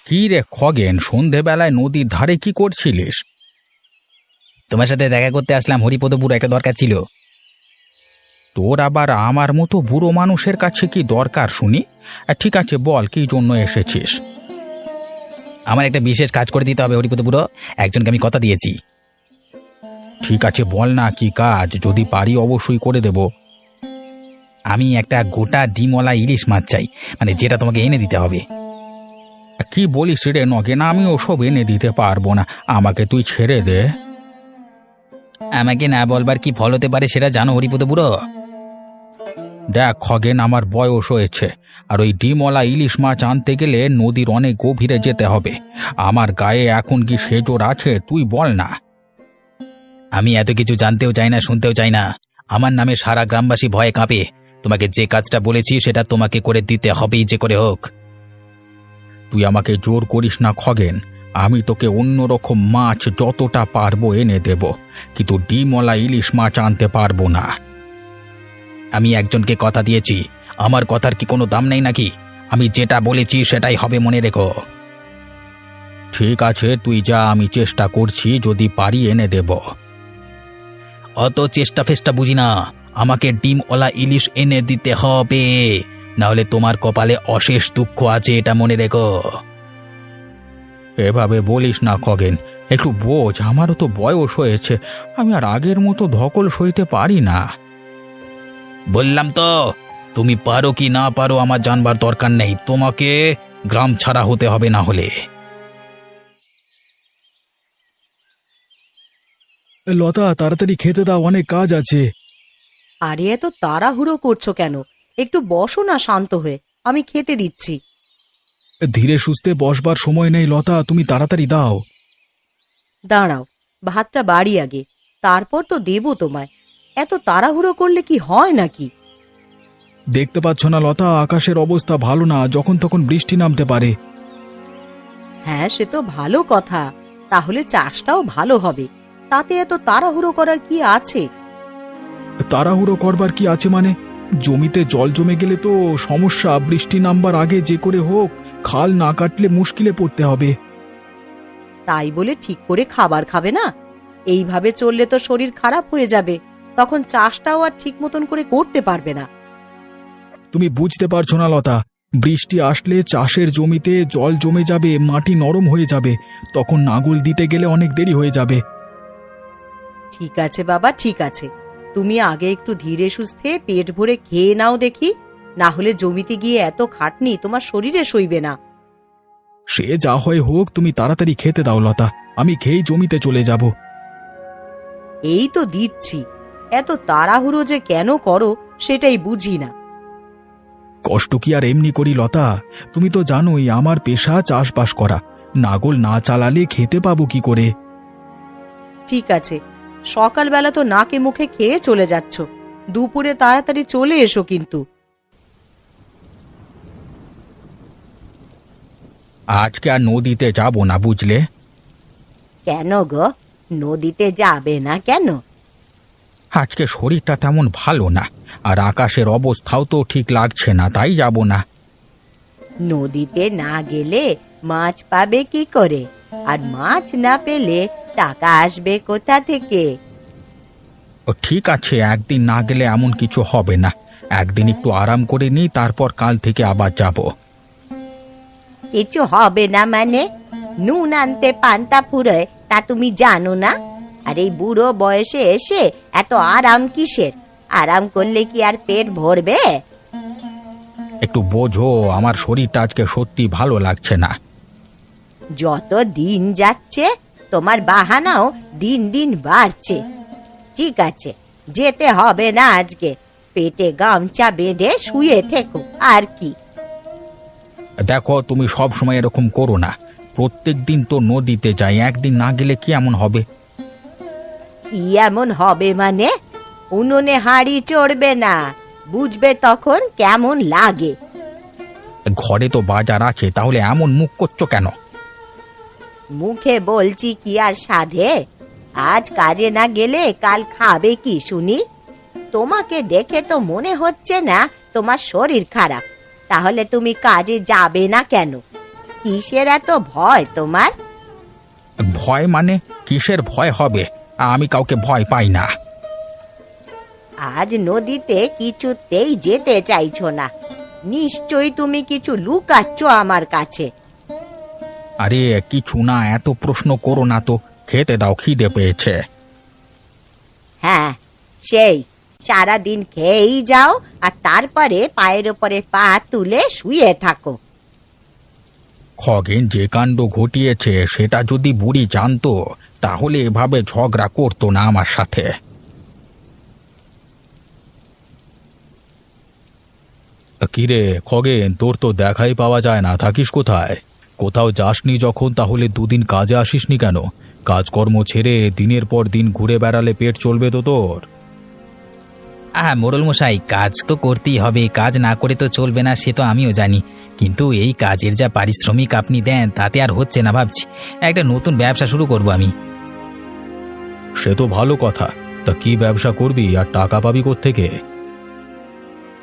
কি রে খগেন, সন্ধেবেলায় নদীর ধারে কি করছিলিস? তোমার সাথে দেখা করতে আসলাম, হরিপদপুর একটা দরকার ছিল। তোর আবার আমার মতো বুড়ো মানুষের কাছে কি দরকার শুনি? ঠিক আছে, বল কি জন্য এসেছিস। আমার একটা বিশেষ কাজ করে দিতে হবে হরিপদপুরো, একজনকে আমি কথা দিয়েছি। ঠিক আছে, বল না কি কাজ, যদি পারি অবশ্যই করে দেব। আমি একটা গোটা ডিমওয়ালা ইলিশ মাছ চাই, মানে যেটা তোমাকে এনে দিতে হবে। কি বলিস রে নগেন, আমি ওসব এনে দিতে পারবো না, আমাকে তুই ছেড়ে দে। আমাকে না বলবার কি ফল হতে পারে সেটা জানো হরিপদপুরো? দেখ খগেন, আমার বয়স হয়েছে, আর ওই ডিমওয়ালা ইলিশ মাছ আনতে গেলে নদীর অনেক গভীরে যেতে হবে। আমার গায়ে এখন কি সেজোর আছে, তুই বল না। আমি এত কিছু জানতেও চাই না, শুনতেও চাই না। আমার নামে সারা গ্রামবাসী ভয়ে কাঁপে। তোমাকে যে কাজটা বলেছি সেটা তোমাকে করে দিতে হবেই, যে করে হোক। তুই আমাকে জোর করিস না খগেন, আমি তোকে অন্যরকম মাছ যতটা পারবো এনে দেব, কিন্তু ডিমওয়ালা ইলিশ মাছ আনতে পারবো না। আমি একজনকে কথা দিয়েছি, আমার কথার কি কোনো দাম নেই নাকি? আমি যেটা বলেছি সেটাই হবে, মনে রেখো। ঠিক আছে, তুই যা, আমি চেষ্টা করছি, যদি পারি এনে দেব। অত চেষ্টা ফেষ্টা বুঝি না, আমাকে ডিমওয়ালা ইলিশ এনে দিতে হবে, না হলে তোমার কপালে অশেষ দুঃখ আছে, এটা মনে রেখো। এভাবে বলিস না খগেন, একটু বোঝ, আমারও তো বয়স হয়েছে, আমি আর আগের মতো ধকল সইতে পারি না। বললাম তো, তুমি পারো কি না পারো আমার জানবার দরকার নেই, তোমাকে গ্রাম ছাড়া হতে হবে না হলে। লতা, তাড়াতাড়ি খেতে দাও, অনেক কাজ আছে। আরে এত তাড়াহুড়ো করছো কেন? একটু বসো না শান্ত হয়ে, আমি খেতে দিচ্ছি। ধীরে সুস্থে বসবার সময় নেই লতা, তুমি তাড়াতাড়ি দাও। দাঁড়াও, ভাতটা বাড়ি আগে, তারপর তো দেবো তোমায়। এত তাড়াহুড়ো করলে কি হয় নাকি? দেখতে পাচ্ছ না লতা, আকাশের অবস্থা ভালো না, যখন তখন বৃষ্টি নামতে পারে। হ্যাঁ, সে তো ভালো কথা, তাহলে চাষটাও ভালো হবে, তাতে এত তাড়াহুড়ো করার কি আছে? তাড়াহুড়ো করবার কি আছে মানে? জমিতে জল জমে গেলে তো সমস্যা, বৃষ্টি নামবার আগে যে করে হোক খাল না কাটলে মুশকিলে পড়তে হবে। তাই বলে ঠিক করে খাবার খাবে না? এইভাবে চললে তো শরীর খারাপ হয়ে যাবে, তখন চাষটাও আর ঠিক মতন করে করতে পারবে না। তুমি বুঝতে পারছো না লতা, বৃষ্টি আসলে চাষের জমিতে জল জমে যাবে, মাটি নরম হয়ে যাবে, তখন নাঙল দিতে গেলে অনেক দেরি হয়ে যাবে। ঠিক আছে বাবা, ঠিক আছে, তুমি আগে একটু ধীরে সুস্থে পেট ভরে খেয়ে নাও দেখি, না হলে জমিতে গিয়ে এত খাটনি তোমার শরীরে সইবে না। সে যা হয় হোক, তুমি তাড়াতাড়ি খেতে দাও লতা, আমি খেয়েই জমিতে চলে যাব। এই তো দিচ্ছি, এত তাড়াহুড়ো যে কেন করো সেটাই বুঝি না। কষ্ট কি আর এমনি করি লতা, তুমি তো জানোই আমার পেশা চাষবাস করা, নাগল না চালালে খেতে পাবো কি করে? ঠিক আছে, সকালবেলা তো নাকে মুখে খেয়ে চলে যাচ্ছ, দুপুরে তাড়াতাড়ি চলে এসো কিন্তু। আজকে আর নদীতে যাব না, বুঝলে? কেন গো, নদীতে যাবে না কেন? আজকে শরীরটা তেমন ভালো না, আর আকাশের অবস্থাও তো ঠিক লাগছে না, তাই যাব না। নদীতে না গেলে মাছ পাবে কি করে? আর মাছ না পেলে টাকা আসবে কোথা থেকে? ও ঠিক আছে, একদিন না গেলে এমন কিছু হবে না, একদিন একটু আরাম করে নিই, তারপর কাল থেকে আবার যাব। কিছু হবে না মানে? নুন আনতে পান্তা ফুরোয়, তা তুমি জানো না? আর এই বুড়ো বয়সে এসে এত আরাম কিসের? আরাম করলে কি আর পেট ভরবে? একটু বোঝো, আমার শরীরটা আজকে সত্যি ভালো লাগছে না। যত দিন যাচ্ছে তোমার বাহানাও দিন দিন বাড়ছে। ঠিক আছে, যেতে হবে না আজকে, পেটে গামছা বেঁধে শুয়ে থেকো আর কি। দেখো, তুমি সব সময় এরকম করো না, প্রত্যেক দিন তো নদীতে যাই, একদিন না গেলে কি এমন হবে? কি এমন হবে মানে? উনুনে হাঁড়ি চড়বে না, বুঝবে তখন কেমন লাগে। ঘরে তো বাজার আছে, তাহলে এমন মুখ করছো কেন? মুখে বলছি কি আর সাধে? আজ কাজে না গেলে কাল খাবে কি শুনি? তোমাকে দেখে তো মনে হচ্ছে না তোমার শরীর খারাপ, তাহলে তুমি কাজে যাবে না কেন? কিসের এত ভয় তোমার? ভয় মানে কিসের ভয় হবে? আমি কাউকে ভয় পাই না। আজ নদীতে কিছুতেই যেতে চাইছো না, নিশ্চয়ই তুমি কিছু লুকাচ্ছ আমার কাছে। আরে কিছু না, এত প্রশ্ন করো না তো, খেতে দাও, খিদে পেয়েছে। হ্যাঁ, সেই সারাদিন খেয়েই যাও আর তারপরে পায়ের ওপরে পা তুলে শুয়ে থাকো। খগেন যে কাণ্ড ঘটিয়েছে সেটা যদি বুড়ি জানতো তাহলে এভাবে ঝগড়া করতো না আমার সাথে। কিরে খগেন, তোর তো দেখাই পাওয়া যায় না, থাকিস কোথায়? কোথাও যাসনি যখন তাহলে দুদিন কাজে আসিসনি কেন? কাজকর্ম ছেড়ে দিনের পর দিন ঘুরে বেড়ালে পেট চলবে তো তোর? মোড়ল মশাই, কাজ তো করতেই হবে, কাজ না করে তো চলবে না, সে তো আমিও জানি। কিন্তু এই কাজের যা পারিশ্রমিক আপনি দেন তাতে আর হচ্ছে না, ভাবছি একটা নতুন ব্যবসা শুরু করব আমি। সে তো ভালো কথা, তা কি ব্যবসা করবি আর টাকা পাবি কোত্থেকে?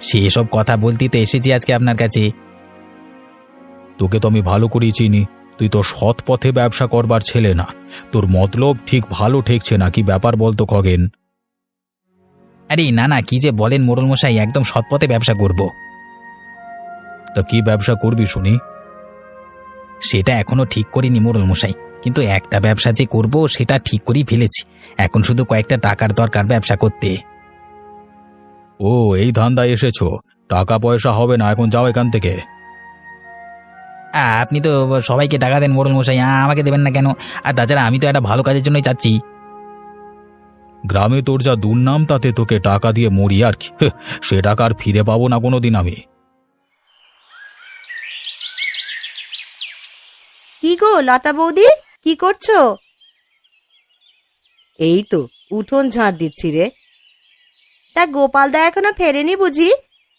সেসব কথা বলতেই তো এসেছি আজকে আপনার কাছে। তোকে তো আমি ভালো করেই চিনি, তুই তো সৎ পথে ব্যবসা করবার ছেলে না। তোর মতলব ঠিক ভালো ঠেকছে না, কি ব্যাপার বলতো খগেন? আরে না না, কি যে বলেন মোড়ল মশাই, একদম সৎ পথে ব্যবসা করব। তা কি ব্যবসা করবি শুনি? সেটা এখনো ঠিক করিনি মোড়ল মশাই, কিন্তু একটা ব্যবসা যে করব সেটা ঠিক করেই ফেলেছি। এখন শুধু কয়েকটা টাকার দরকার ব্যবসা করতে। ও, এই ধান্দায় এসেছো? টাকা পয়সা হবে না, এখন যাও এখান থেকে। আপনি তো সবাইকে টাকা দেন মোড়ল মশাই, আমাকে দেবেন না কেন? আর তাছাড়া আমি তো একটা ভালো কাজের জন্যই চাচ্ছি। গ্রামে তোর যা দুর্নাম, তাতে তোকে টাকা দিয়ে মরি আর কি। সে টাকা আর ফিরে পাবো না কোনোদিন আমি। কি গো লতা বৌদি, কি করছো? এই তো উঠোন ঝাড় দিচ্ছি রে। তা গোপালদা এখনো ফেরেনি বুঝি?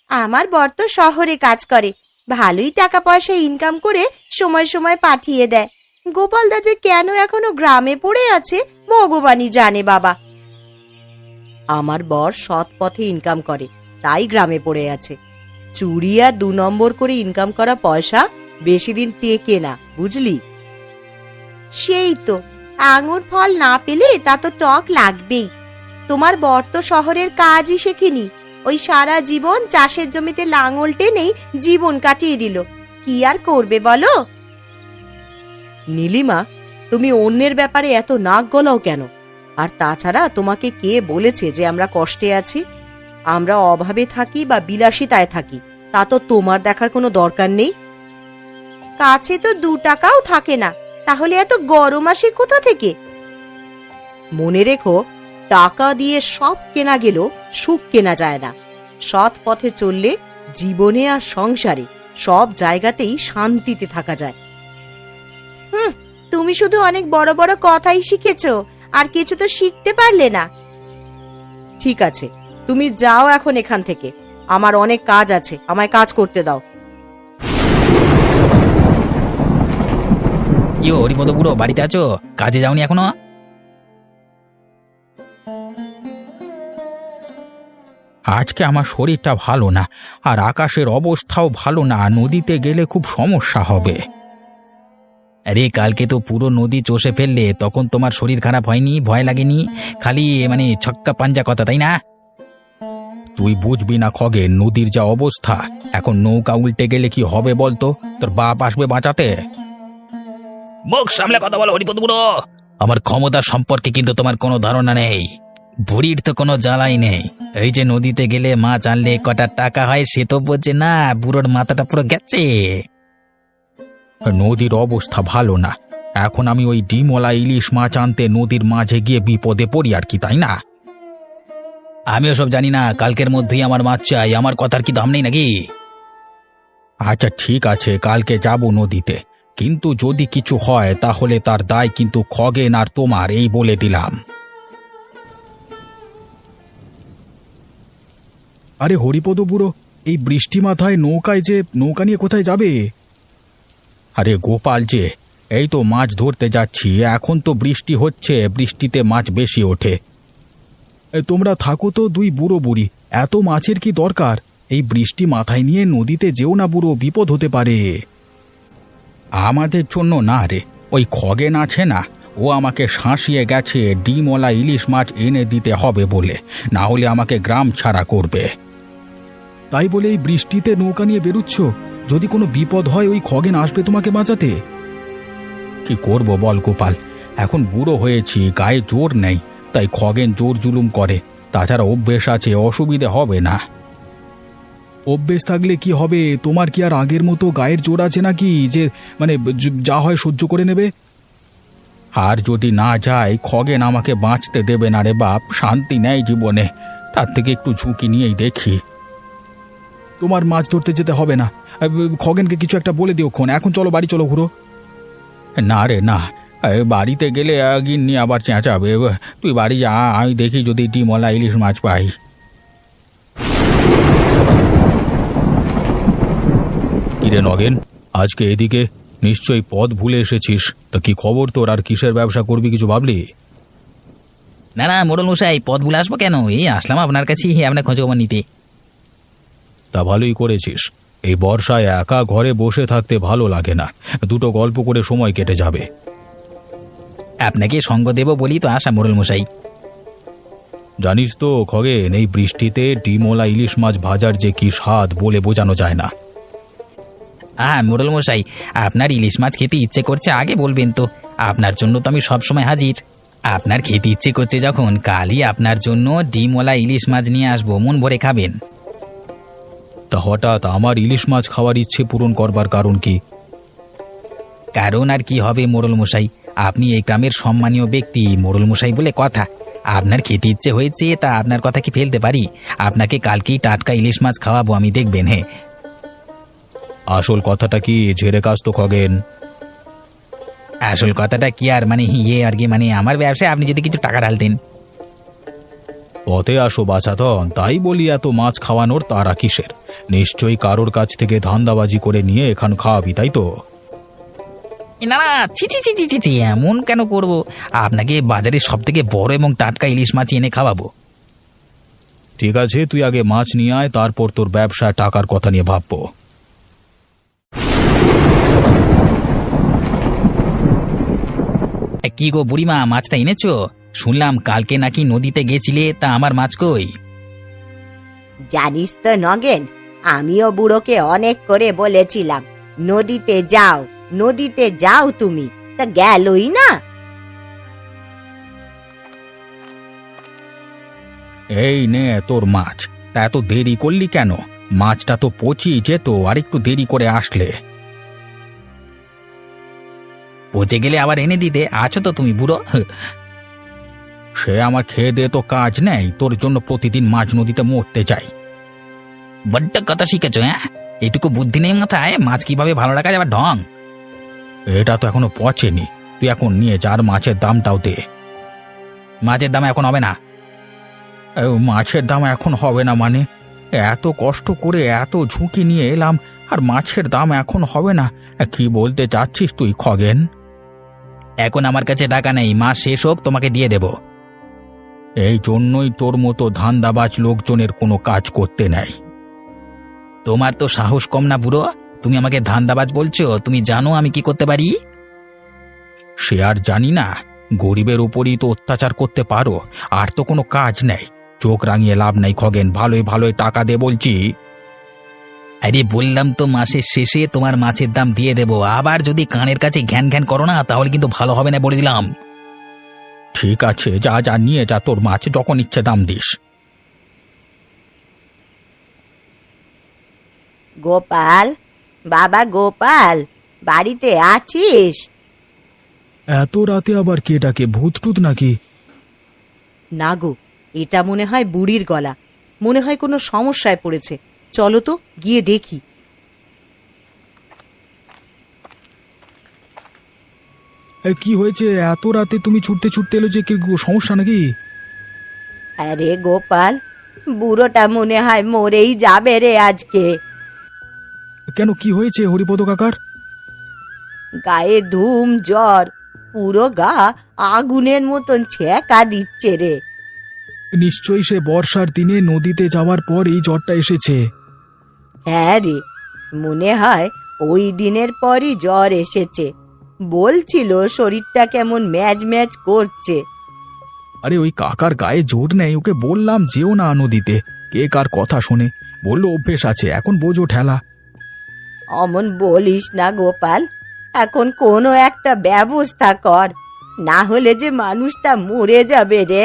আমার বর তো শহরে কাজ করে, ভালোই টাকা পয়সা ইনকাম করে সময় সময় পাঠিয়ে দেয়। গোপালদা যে কেন এখনো গ্রামে পড়ে আছে ভগবানই জানে বাবা। আমার বর সৎ পথে ইনকাম করে, তাই গ্রামে পড়ে আছে। চুরি আর 2 নম্বর করে ইনকাম করা পয়সা বেশি দিন টেকে না, বুঝলি? সেই তো, আঙুর ফল না পেলে তা তো টক লাগবেই। তোমার বর তো শহরের কাজই শেখেনি, ওই সারা জীবন চাষের জমিতে লাঙল টেনেই জীবন কাটিয়ে দিল। কি আর করবে বলো? নীলিমা, তুমি অন্যের ব্যাপারে এত নাক গলাও কেন? আর তাছাড়া তোমাকে কে বলেছে যে আমরা কষ্টে আছি? আমরা অভাবে থাকি বা বিলাসিতায় থাকি তা তো তোমার দেখার কোনো দরকার নেই। কাছে তো 2 টাকাও থাকে না, তাহলে এত গরম আসে কোথা থেকে? মনে রেখো, টাকা দিয়ে সব কেনা গেলেও সুখ কেনা যায় না। সৎ পথে চললে জীবনে আর সংসারে সব জায়গাতেই শান্তিতে থাকা যায়। তুমি শুধু অনেক বড় বড় কথাই শিখেছো, আর কিছু তো শিখতে পারলে না। ঠিক আছে, তুমি যাও এখন এখান থেকে, আমার অনেক কাজ আছে, আমায় কাজ করতে দাও। কি হরিপদ বুড়ো, বাড়িতে আছো? কাজে যাওনি এখনো? আজকে আমার শরীরটা ভালো না, আর আকাশের অবস্থাও ভালো না, নদীতে গেলে খুব সমস্যা হবে। আরে কালকে তো পুরো নদী চষে ফেললে, তখন তোমার শরীর খারাপ হয়নি? ভয় লাগেনি? খালি ছক্কা পাঞ্জা কথা, তাই না? তুই বুঝবি না খগেন, নদীর যা অবস্থা, এখন নৌকা উল্টে গেলে কি হবে বলতো? তোর বাপ আসবে বাঁচাতে? মুখ সামলে কথা বলো হরিপদ বুড়ো, আমার ক্ষমতা সম্পর্কে কিন্তু তোমার কোনো ধারণা নেই। বুড়ির তো কোনো জ্বালাই নেই, এই যে নদীতে গেলে মাছ আনলে কটা টাকা হয় সে তো বোঝে না, বুড়োর মাথাটা পুরো গেছে। নদীর অবস্থা ভালো না, এখন আমি ওই ডিমওয়ালা ইলিশ মাছ আনতে নদীর মাঝে গিয়ে বিপদে পড়ি আর কি, তাই না? আমিও সব জানি না, কালকের মধ্যেই আমার মাছ চাই, আমার কথার কি দাম নেই নাকি? আচ্ছা ঠিক আছে, কালকে যাব নদীতে, কিন্তু যদি কিছু হয় তাহলে তার দায় কিন্তু খগেন আর তোমার, এই বলে দিলাম। আরে হরিপদ বুড়ো, এই বৃষ্টি মাথায় নৌকা নিয়ে কোথায় যাবে? আরে গোপাল যে, এই তো মাছ ধরতে যাচ্ছি, এখন তো বৃষ্টি হচ্ছে, বৃষ্টিতে মাছ বেশি ওঠে। তোমরা থাকো তো 2 বুড়ো বুড়ি, এত মাছের কি দরকার? এই বৃষ্টি মাথায় নিয়ে নদীতে যেও না বুড়ো, বিপদ হতে পারে। আমাদের জন্য না রে, ওই খগেন আছে না, ও আমাকে শাঁসিয়ে গেছে ডিমওয়ালা ইলিশ মাছ এনে দিতে হবে বলে, না হলে আমাকে গ্রাম ছাড়া করবে। তাই বলে এই বৃষ্টিতে নৌকা নিয়ে বেরুচ্ছ? যদি কোনো বিপদ হয় ওই খগেন আসবে তোমাকে বাঁচাতে। কি করব বল গোপাল, এখন বুড়ো হয়েছি, গায়ে জোর নেই, তাই খগেন জোর জুলুম করে। তাছাড়া অভ্যেস আছে, অসুবিধে হবে না। অভ্যেস থাকলে কি হবে? তোমার কি আর আগের মতো গায়ের জোর আছে নাকি যে মানে যা হয় সহ্য করে নেবে? আর যদি না যায়, খগেন আমাকে বাঁচতে দেবে না রে বাপ, শান্তি নেই জীবনে। তার থেকে একটু ঝুঁকি নিয়েই দেখি। তোমার মাছ ধরতে যেতে হবে না। খগেনকে কিছু একটা বলে দিও ক্ষণ। এখন চলো, বাড়ি চলো ঘুরো। না রে না, বাড়িতে গেলে গিন্নি আবার চেঁচাবে। তুই বাড়ি যা, আমি দেখি যদি ডিমওয়ালা ইলিশ মাছ পাই। কিরে নগেন, আজকে এদিকে নিশ্চয়ই পথ ভুলে এসেছিস। তা কি খবর তোর? আর কিসের ব্যবসা করবি, কিছু ভাবলি? না না মোড়ল মশাই, পথ ভুলে আসবো কেন? এই আসলাম আপনার কাছে আপনার খোঁজখবর নিতে। তা ভালোই করেছিস। এই বর্ষায় একা ঘরে বসে থাকতে ভালো লাগে না, দুটো গল্প করে সময় কেটে যাবে। আপনাকে সঙ্গ দেব বলি তো আসা মোড়ল মশাই। জানিস তো খগেন, এই বৃষ্টিতে ডিমওয়ালা ইলিশ মাছ ভাজার যে কি স্বাদ বলে বোঝানো যায় না। মোড়ল মশাই, আপনার ইলিশ মাছ খেতে ইচ্ছে করছে আগে বলবেন তো, আপনার জন্য তো আমি সবসময় হাজির। আপনার খেতে ইচ্ছে করছে যখন, কালই আপনার জন্য ডিমওয়ালা ইলিশ মাছ নিয়ে আসবো, মন ভরে খাবেন। তা হঠাৎ আমার ইলিশ মাছ খাওয়ার ইচ্ছে পূরণ করবার কারণ কি? কারণ আর কি হবে মোড়ল মশাই, আপনি এই গ্রামের সম্মানীয় ব্যক্তি, মোড়ল মশাই বলে কথা। আপনার খেতে ইচ্ছে হয়েছে, তা আপনার কথা কি ফেলতে পারি? আপনাকে কালকেই টাটকা ইলিশ মাছ খাওয়াবো, আমি দেখবেন। হ্যাঁ, আসল কথাটা কি ঝেড়ে কাজ তো খগেন। আসল কথাটা কি আর মানে আর কি, মানে আমার ব্যবসায় আপনি যদি কিছু টাকা ঢালতেন। পথে আসো বাছাধন, তাই বলি এত মাছ খাওয়ানোর তারা কিসের? নিশ্চয়ই কারোর কাছ থেকে ধান্দাবাজি করে নিয়ে এখান খাওয়াবি, তাই তো? না না, ছি ছি ছি ছি ছি ছি, এমন কেন করব? আপনাকে বাজারে সব থেকে বড় এবং টাটকা ইলিশ মাছ এনে খাওয়াবো। ঠিক আছে, তুই আগে মাছ নিয়ে আয়, তারপর তোর ব্যবসা টাকার কথা নিয়ে ভাববো। কি গো বুড়িমা, মাছটা এনেছো? শুনলাম কালকে নাকি নদীতে গেছিলে, তা আমার মাছ কই? জানিস তো নগেন, আমিও বুড়োকে অনেক করে বলেছিলাম নদীতে যাও, নদীতে যাও তুমি, তা গেলই না। এই নে তোর মাছ। তা এত দেরি করলি কেন? মাছটা তো পচিয়ে যেত, আর একটু দেরি করে আসলে। পচে গেলে আবার এনে দিতে আছো তো তুমি বুড়ো। সে আমার খেয়ে দে তো কাজ নেই, তোর জন্য প্রতিদিন মাছ নদীতে মরতে চাই। বড্ড কথা শিখেছো, হ্যাঁ? এটুকু বুদ্ধি নেই মাথায়, মাছ কিভাবে ভালো রাখা যাবে ঢং। এটা তো এখনো পচেনি, তুই এখন নিয়ে যা, আর মাছের দামটাও দে। মাছের দাম এখন হবে না। মাছের দাম এখন হবে না মানে? এত কষ্ট করে এত ঝুঁকি নিয়ে এলাম, আর মাছের দাম এখন হবে না? কি বলতে চাচ্ছিস তুই খগেন? এখন আমার কাছে টাকা নেই, মাস শেষ হোক তোমাকে দিয়ে দেব। এই জন্যই তোর মতো ধান্দাবাজ লোকজনের কোনো কাজ করতে নেই। তোমার তো সাহস কম না বুড়ো? তুমি আমাকে ধান্দাবাজ বলছো? তুমি জানো আমি কি করতে পারি? সে আর জানি না, গরিবের উপরই তো অত্যাচার করতে পারো, আর তো কোনো কাজ নেই। চোখ রাঙিয়ে লাভ নাই খগেন, ভালোই ভালোই টাকা দে বলছি। আরে বললাম তো মাসের শেষে তোমার মাছের দাম দিয়ে দেব। আবার যদি কানের কাছে ঘ্যান ঘ্যান করো না, তাহলে কিন্তু ভালো হবে না বলে দিলাম। ঠিক আছে, যা যা নিয়ে যা, তোর মাছ যখন ইচ্ছে দাম দিস। গোপাল, বাবা গোপাল, বাড়িতে আছিস? এত রাতে আবার কে ডাকে? ভূত টুত নাকি? না গো, এটা মনে হয় বুড়ির গলা। মনে হয় কোনো সমস্যায় পড়েছে। চলো তো গিয়ে দেখি। কি হয়েছে? এত রাতে তুমি ছুটতে ছুটতে এলো যে, কি সমস্যা নাকি? আরে গোপাল, বুড়োটা মনে হয় মরেই যাবে রে আজকে। কেন, কি হয়েছে হরিপদ কাকার? গায়ে ধুম জ্বর, পুরো গা আগুনের মতন ছেঁকা দিচ্ছে রে। নিশ্চয়ই সে বর্ষার দিনে নদীতে যাওয়ার পর এই জ্বরটা এসেছে। হ্যাঁ রে, মনে হয় ওই দিনের পরই জ্বর এসেছে। বলছিল শরীরটা কেমন ম্যাজ ম্যাজ করছে। আরে ওই কাকার গায়ে জোর নেই, ওকে বললাম যেও না নদীতে, কে কার কথা শোনে, বললো অভ্যেস আছে, এখন বোঝো ঠেলা। অমন বলিস না গোপাল, এখন কোনো একটা ব্যবস্থা কর, না হলে যে মানুষটা মরে যাবে রে।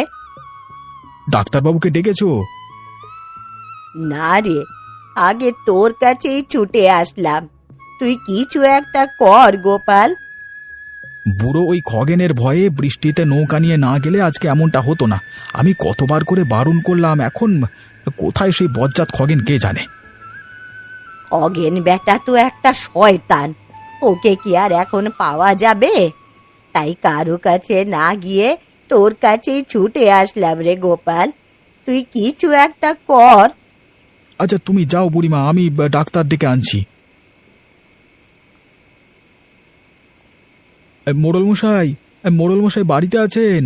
ডাক্তারবাবুকে ডেকেছো? না রে, আগে তোর কাছেই ছুটে আসলাম, তুই কিছু একটা কর গোপাল। বুড়ো ওই খগেনের ভয়ে বৃষ্টিতে নৌকা নিয়ে না গেলে আজকে এমনটা হতো না। আমি কতবার করে বারণ করলাম, এখন কোথায় সেই বজ্জাত খগেন কে জানে। অগেন বেটা তো একটা শয়তান, ওকে কি আর এখন পাওয়া যাবে? তাই কারো কাছে না গিয়ে তোর কাছেই ছুটে আসলাম রে গোপাল, তুই কিছু একটা কর। আচ্ছা তুমি যাও বুড়িমা, আমি ডাক্তার ডেকে আনছি। মোড়ল মশাই, মোড়ল মশাই বাড়িতে আছেন?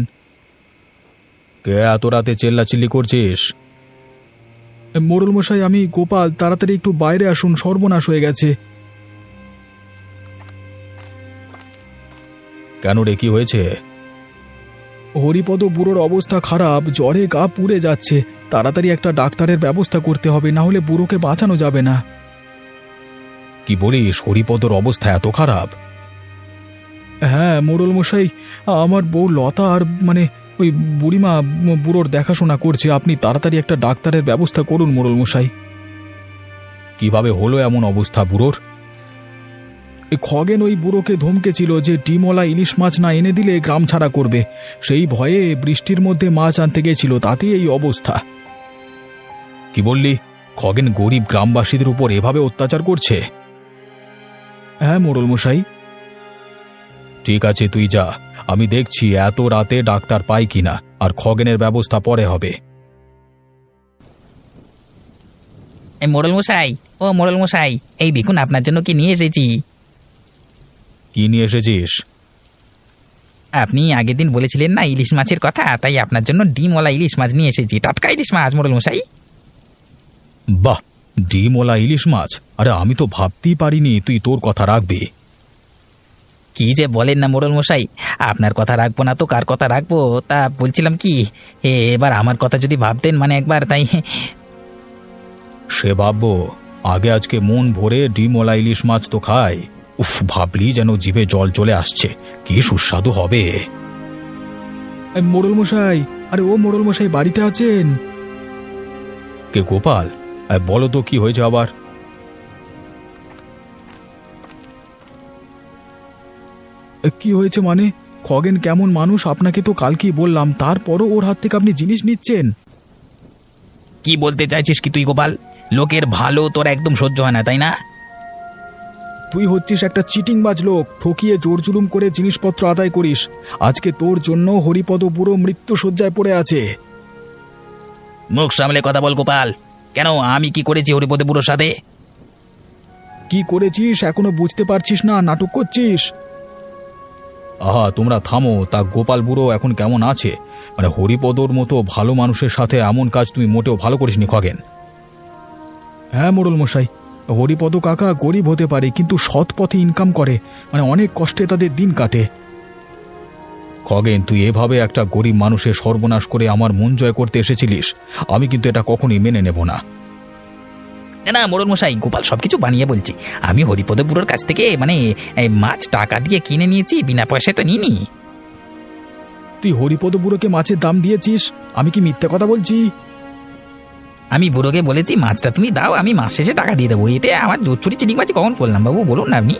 কে এত রাতে চেল্লাচিল্লি করছিস? মোড়ল মশাই, আমি গোপাল, তাড়াতাড়ি একটু বাইরে আসুন, সর্বনাশ হয়ে গেছে। কেন রে, কি হয়েছে? হরিপদ বুড়োর অবস্থা খারাপ, জ্বরে গা পুড়ে যাচ্ছে, তাড়াতাড়ি একটা ডাক্তারের ব্যবস্থা করতে হবে, না হলে বুড়োকে বাঁচানো যাবে না। কি বলিস, হরিপদর অবস্থা এত খারাপ? হ্যাঁ মোড়ল মশাই, আমার বউ লতা আর ওই বুড়িমা বুড়োর দেখাশোনা করছে, আপনি তাড়াতাড়ি একটা ডাক্তারের ব্যবস্থা করুন মোড়ল মশাই। কিভাবে হলো এমন অবস্থা বুড়োর? খগেন ওই বুড়োকে ধমকেছিল যে ডিমওয়ালা ইলিশ মাছ না এনে দিলে গ্রাম ছাড়া করবে, সেই ভয়ে বৃষ্টির মধ্যে মাছ আনতে গেছিল, তাতেই এই অবস্থা। কি বললি, খগেন গরিব গ্রামবাসীদের উপর এভাবে অত্যাচার করছে? হ্যাঁ মোড়ল মশাই। ঠিক আছে, তুই যা, আমি দেখছি এত রাতে ডাক্তার পাই কিনা, আর খগেনের ব্যবস্থা পরে হবে। এই মোড়ল মশাই, ও মোড়ল মশাই, এই দেখুন আপনার জন্য কি নিয়ে এসেছি। কি নিয়ে এসেছিস? আপনি আগের দিন বলেছিলেন না ইলিশ মাছের কথা, তাই আপনার জন্য ডিমওয়ালা ইলিশ মাছ নিয়ে এসেছি, টাটকা ইলিশ মাছ মোড়ল মশাই। বাহ, ডিমওয়ালা ইলিশ মাছ! আরে আমি তো ভাবতেই পারিনি তুই তোর কথা রাখবি। কি যে বলেন না মোড়ল মশাই, আপনার কথা রাখবো না তো কার কথা রাখবো? তা বলছিলাম কি, এবার আমার কথা যদি ভাবতেন একবার, তাই। সে ভাববো, আগে আজকে মন ভরে ডিমওয়ালা ইলিশ মাছ তো খাই। উফ, ভাবলি যেন জিভে জল চলে আসছে, কি সুস্বাদু হবে। মোড়ল মশাই, আরে ও মোড়ল মশাই বাড়িতে আছেন? কে, গোপাল? বলো তো কি হয়েছে আবার? কি হয়েছে মানে? খগেন কেমন মানুষ আপনাকে তো কালকেই বললাম, তারপরও ওর হাত থেকে আপনি জিনিস নিচ্ছেন? কি বলতে চাইছিস কি তুই গোপাল? লোকের ভালো তোর একদম সহ্য হয় না, তাই না? তুই হচ্ছিস একটা চিটিংবাজ লোক, ঠকিয়ে জোর জুলুম করে জিনিসপত্র আদায় করিস। আজকে তোর জন্য হরিপদ বুড়ো মৃত্যু শয্যায় পড়ে আছে। মুখ সামলে কথা বল গোপাল। কেন, আমি কি করেছি হরিপদ বুড়োর সাথে? কি করেছিস এখনো বুঝতে পারছিস না, নাটক করছিস? আহা, তোমরা থামো। তা গোপাল বুড়ো এখন কেমন আছে? হরিপদর মতো ভালো মানুষের সাথে এমন কাজ তুমি মোটেও ভালো করিসনি খগেন। হ্যাঁ মোড়ল মশাই, হরিপদ কাকা গরিব হতে পারে, কিন্তু সৎ পথে ইনকাম করে, অনেক কষ্টে তাদের দিন কাটে। খগেন, তুই এভাবে একটা গরিব মানুষের সর্বনাশ করে আমার মন জয় করতে এসেছিলিস, আমি কিন্তু এটা কখনোই মেনে নেব না। না মোড়ল মশাই, গোপাল সবকিছু বানিয়ে বলছি। আমি হরিপদ বুড়োর কাছ থেকে এই মাছ টাকা দিয়ে কিনে নিয়েছি, বিনা পয়সায় তো নিইনি। তুই হরিপদ বুড়োকে মাছের দাম দিয়েছিস, আমি কি মিথ্যা কথা বলছি? আমি বুড়োকে বলেছি মাছটা তুমি দাও, আমি মাস শেষে টাকা দিয়ে দেবো। এতে আমার জোচ্ছুরি চিটিংবাজি কখন করলাম বাবু, বলুন না আপনি?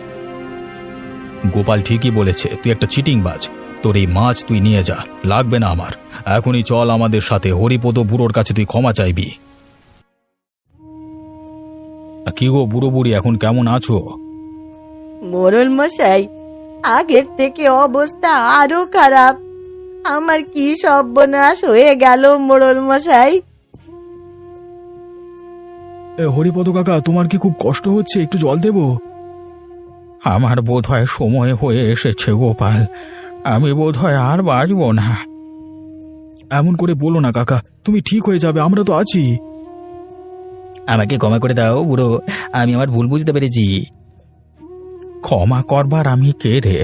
গোপাল ঠিকই বলেছে, তুই একটা চিটিংবাজ। তোর এই মাছ তুই নিয়ে যা, লাগবে না আমার। এখনই চল আমাদের সাথে, হরিপদ বুড়োর কাছে তুই ক্ষমা চাইবি। কি গো বুড়ো বুড়ি, এখন কেমন আছো? মোড়ল মশাই, আগের থেকে অবস্থা আরো খারাপ। আমার কি সর্বনাশ হয়ে গেল মোড়ল মশাই। হরিপদ কাকা, তোমার কি খুব কষ্ট হচ্ছে? একটু জল দেব? আমার বোধ হয় সময় হয়ে এসেছে গোপাল, আমি বোধ হয় আর বাঁচব না। এমন করে বলো না কাকা, তুমি ঠিক হয়ে যাবে, আমরা তো আছি। আমাকে ক্ষমা করে দাও বুড়ো, আমি আমার ভুল বুঝতে পেরেছি। ক্ষমা করবার আমি কে রে?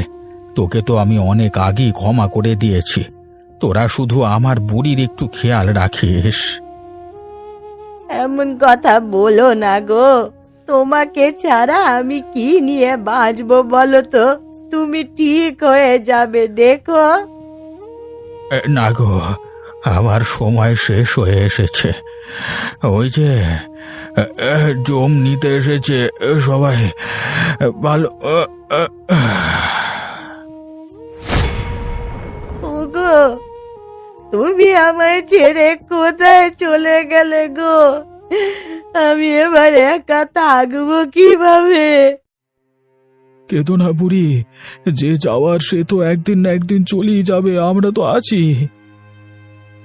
তোকে তো আমি অনেক আগেই ক্ষমা করে দিয়েছি। তোরা শুধু আমার বুড়ির একটু খেয়াল রাখিস। এমন কথা বলো না গো, তোমাকে ছাড়া আমি কি নিয়ে বাঁচবো বলো তো? তুমি ঠিক হয়ে যাবে দেখো। না গো, আমার সময় শেষ হয়ে এসেছে। ওই যে জম নিতে এসেছে সবাই। ভালো ওগো, তুমি আমায় ছেড়ে কোথায় চলে গেলে গো? আমি এবার একা থাকবো কিভাবে? কেঁদো না বুড়ি, যে যাওয়ার সে তো একদিন না একদিন চলেই যাবে, আমরা তো আছি।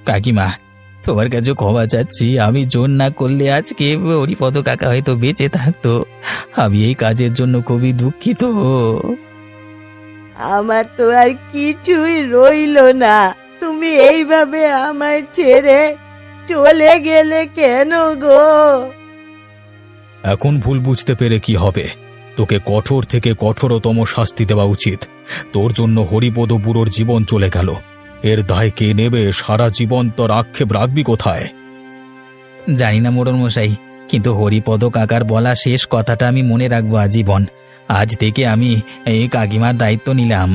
কাকিমা, তোমার কাছে ক্ষমা চাচ্ছি। আমি জোর না করলে আজকে হরিপদ কাকা হয়তো বেঁচে থাকতো। আমি এই কাজের জন্য খুবই দুঃখিত। আমার তো আর কিছুই রইলো না। তুমি এইভাবে আমায় ছেড়ে চলে গেলে কেন গো? এখন ভুল বুঝতে পেরে কি হবে? তোকে কঠোর থেকে কঠোরতম শাস্তি দেওয়া উচিত। তোর জন্য হরিপদ বুড়োর জীবন চলে গেল। এর দায় কে নেবে? সারা জীবন তোর আক্ষেপ রাখবি কোথায়? জানি না মোড়ল মশাই, কিন্তু হরিপদ কাকার বলা শেষ কথাটা আমি মনে রাখবো আজীবন। আজ থেকে আমি এই কাকিমার দায়িত্ব নিলাম।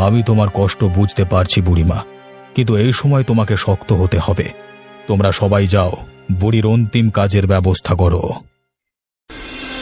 আমি তোমার কষ্ট বুঝতে পারছি বুড়িমা, কিন্তু এই সময় তোমাকে শক্ত হতে হবে। তোমরা সবাই যাও, বুড়ির অন্তিম কাজের ব্যবস্থা করো।